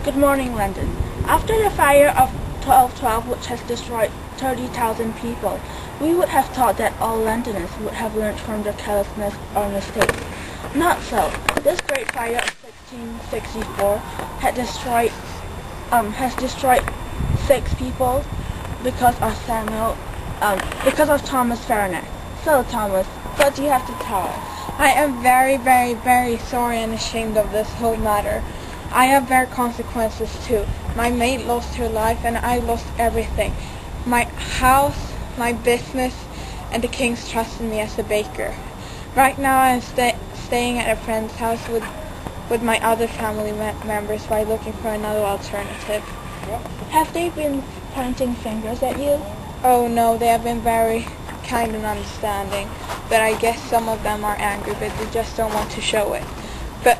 Good morning, London. After the fire of 1212, which has destroyed 30,000 people, we would have thought that all Londoners would have learned from their carelessness or mistakes. Not so. This great fire of 1664 has destroyed 6 people because of Thomas Fariner. So, Thomas, what do you have to tell us? I am very, very, very sorry and ashamed of this whole matter. I have their consequences too. My maid lost her life and I lost everything. My house, my business, and the king's trust in me as a baker. Right now I am staying at a friend's house with my other family members while looking for another alternative. Have they been pointing fingers at you? Oh no, they have been very kind and understanding, but I guess some of them are angry, but they just don't want to show it. But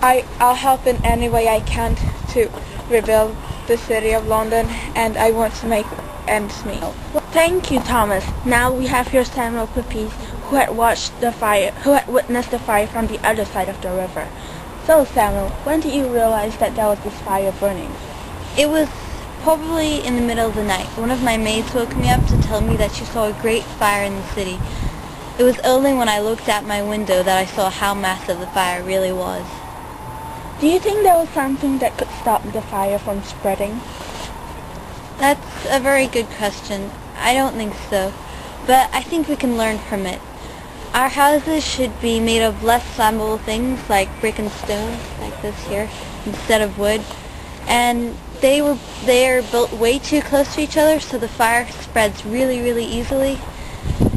I'll help in any way I can to rebuild the city of London, and I want to make ends meet. Thank you, Thomas. Now we have here Samuel Pepys, who had witnessed the fire from the other side of the river. So, Samuel, when did you realize that there was this fire burning? It was probably in the middle of the night. One of my maids woke me up to tell me that she saw a great fire in the city. It was only when I looked out my window that I saw how massive the fire really was. Do you think there was something that could stop the fire from spreading? That's a very good question. I don't think so, but I think we can learn from it. Our houses should be made of less flammable things like brick and stone, like this here, instead of wood. And they are built way too close to each other, so the fire spreads really, really easily.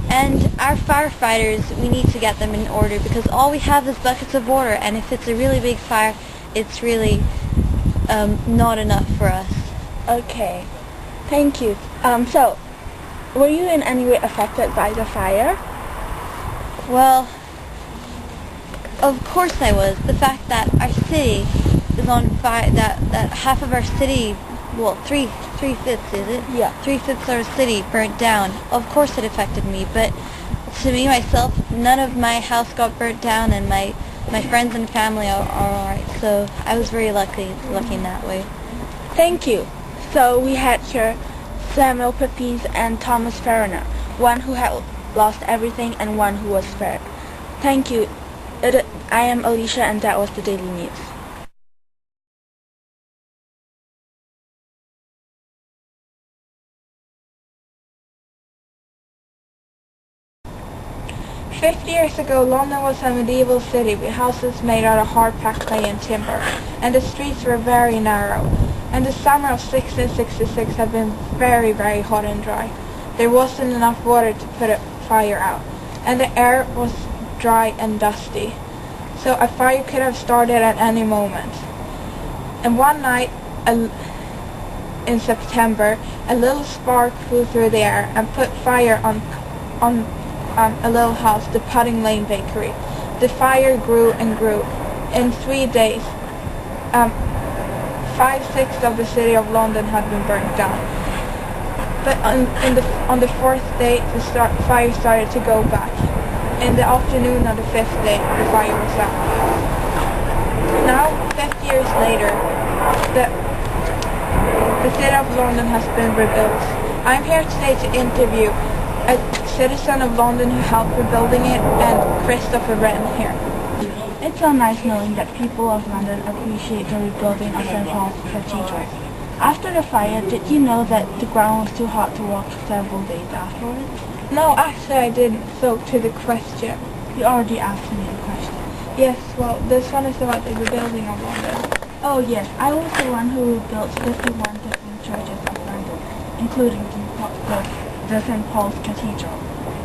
And our firefighters, we need to get them in order because all we have is buckets of water, and if it's a really big fire, it's really not enough for us. Okay, thank you. So, were you in any way affected by the fire? Well, of course I was. The fact that our city is on fire, that half of our city, well, three-fifths, is it? Yeah. 3/5 of our city burnt down. Of course it affected me, but to me, myself, none of my house got burnt down, and my friends and family are alright, so I was very lucky in that way. Thank you. So we had here Samuel Pepys and Thomas Fariner, one who had lost everything and one who was spared. Thank you. I am Alicia, and that was the Daily News. 50 years ago, London was a medieval city with houses made out of hard-packed clay and timber, and the streets were very narrow. And the summer of 1666 had been very, very hot and dry. There wasn't enough water to put a fire out, and the air was dry and dusty. So a fire could have started at any moment. And one night in September, a little spark flew through the air and put fire on a little house, the Pudding Lane Bakery. The fire grew and grew. In 3 days, 5/6 of the city of London had been burnt down. But on the 4th day, the fire started to go back. In the afternoon of the 5th day, the fire was out. Now, 50 years later, the city of London has been rebuilt. I'm here today to interview a citizen of London who helped rebuilding it, and Christopher Wren here. It's so nice knowing that people of London appreciate the rebuilding of St. Paul's Cathedral. After the fire, did you know that the ground was too hot to walk several days afterwards? No, actually I didn't. So to the question. You already asked me the question. Yes, well, this one is about the rebuilding of London. Oh yes, I was the one who rebuilt 51 different churches of London, including the St. Paul's Cathedral.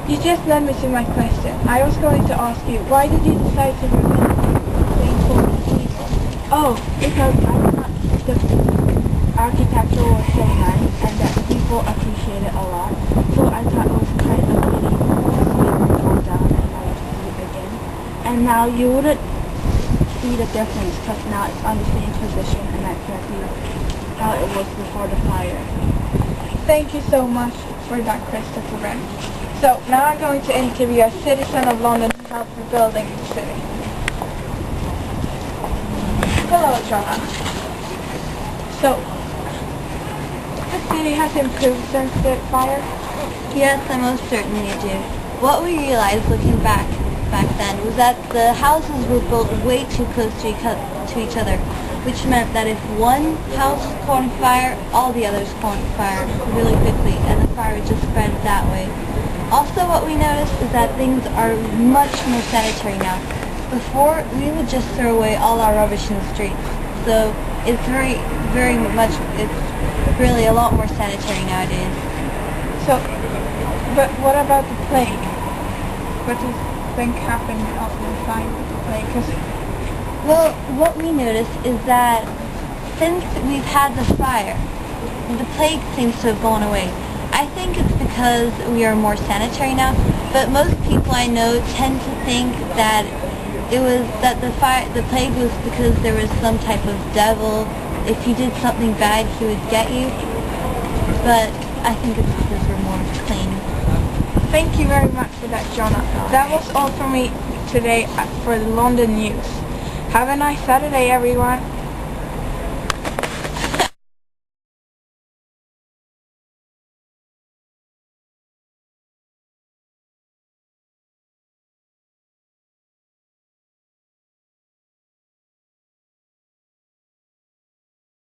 You just led me to my question. I was going to ask you, why did you decide to rebuild St. Paul's Cathedral? Oh, because I thought the architecture was so nice and that people appreciate it a lot. So I thought it was kind of pity to see it go down and I would see it again. And now you wouldn't see the difference because now it's on the same position and exactly how it was before the fire. Thank you so much for that, Christopher Wren. So now I'm going to interview a citizen of London who helped rebuilding the city. Hello, Joanna. So, the city has improved since the fire. Yes, I most certainly do. What we realized looking back then was that the houses were built way too close to each other, which meant that if one house caught on fire, all the others caught on fire really quickly, and the fire would just spread that way. Also, what we noticed is that things are much more sanitary now. Before, we would just throw away all our rubbish in the streets, so it's it's really a lot more sanitary nowadays. So, but what about the plague? What do you think happened after the plague? 'Cause Well, what we noticed is that since we've had the fire, the plague seems to have gone away. I think it's because we are more sanitary now, but most people I know tend to think that the plague was because there was some type of devil. If you did something bad, he would get you. But I think it's because we're more clean. thank you very much for that, Jonah. That was all for me today for the London News. Have a nice Saturday, everyone.